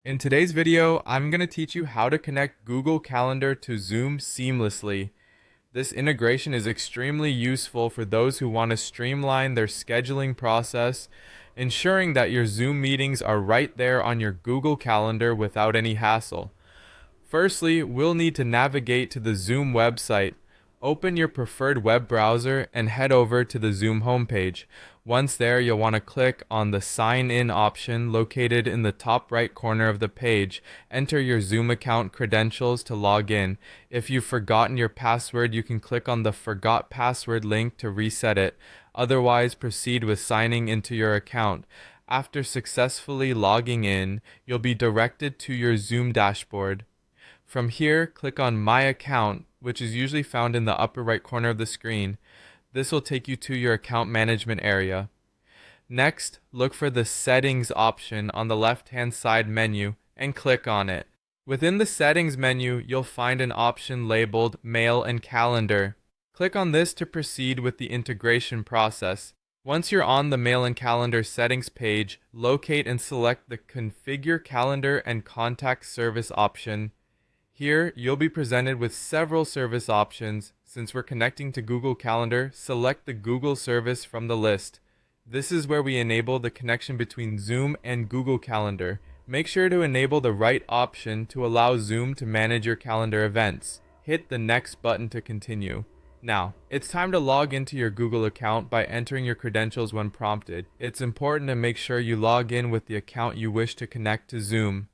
In today's video, I'm going to teach you how to connect Google Calendar to Zoom seamlessly. This integration is extremely useful for those who want to streamline their scheduling process, ensuring that your Zoom meetings are right there on your Google Calendar without any hassle. Firstly, we'll need to navigate to the Zoom website. Open your preferred web browser and head over to the Zoom homepage. Once there, you'll want to click on the Sign In option located in the top right corner of the page. Enter your Zoom account credentials to log in. If you've forgotten your password, you can click on the Forgot Password link to reset it. Otherwise, proceed with signing into your account. After successfully logging in, you'll be directed to your Zoom dashboard. From here, click on My Account, which is usually found in the upper right corner of the screen. This will take you to your account management area. Next, look for the Settings option on the left-hand side menu and click on it. Within the Settings menu, you'll find an option labeled Mail and Calendar. Click on this to proceed with the integration process. Once you're on the Mail and Calendar settings page, locate and select the Configure Calendar and Contact Service option. Here, you'll be presented with several service options. Since we're connecting to Google Calendar, select the Google service from the list. This is where we enable the connection between Zoom and Google Calendar. Make sure to enable the right option to allow Zoom to manage your calendar events. Hit the Next button to continue. Now, it's time to log into your Google account by entering your credentials when prompted. It's important to make sure you log in with the account you wish to connect to Zoom.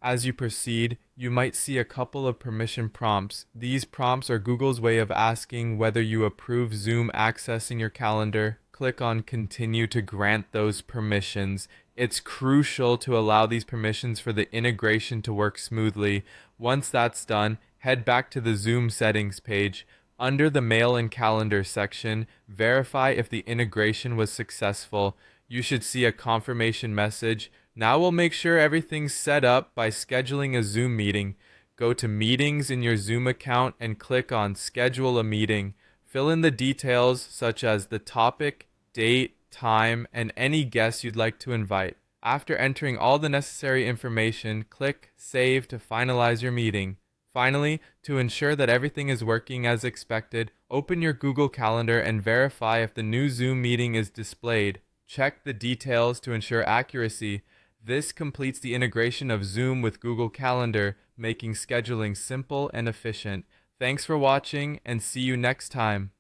As you proceed, you might see a couple of permission prompts. These prompts are Google's way of asking whether you approve Zoom accessing your calendar. Click on Continue to grant those permissions. It's crucial to allow these permissions for the integration to work smoothly. Once that's done, head back to the Zoom settings page. Under the Mail and Calendar section, verify if the integration was successful. You should see a confirmation message. Now we'll make sure everything's set up by scheduling a Zoom meeting. Go to Meetings in your Zoom account and click on Schedule a Meeting. Fill in the details such as the topic, date, time, and any guests you'd like to invite. After entering all the necessary information, click Save to finalize your meeting. Finally, to ensure that everything is working as expected, open your Google Calendar and verify if the new Zoom meeting is displayed. Check the details to ensure accuracy. This completes the integration of Zoom with Google Calendar, making scheduling simple and efficient. Thanks for watching and see you next time.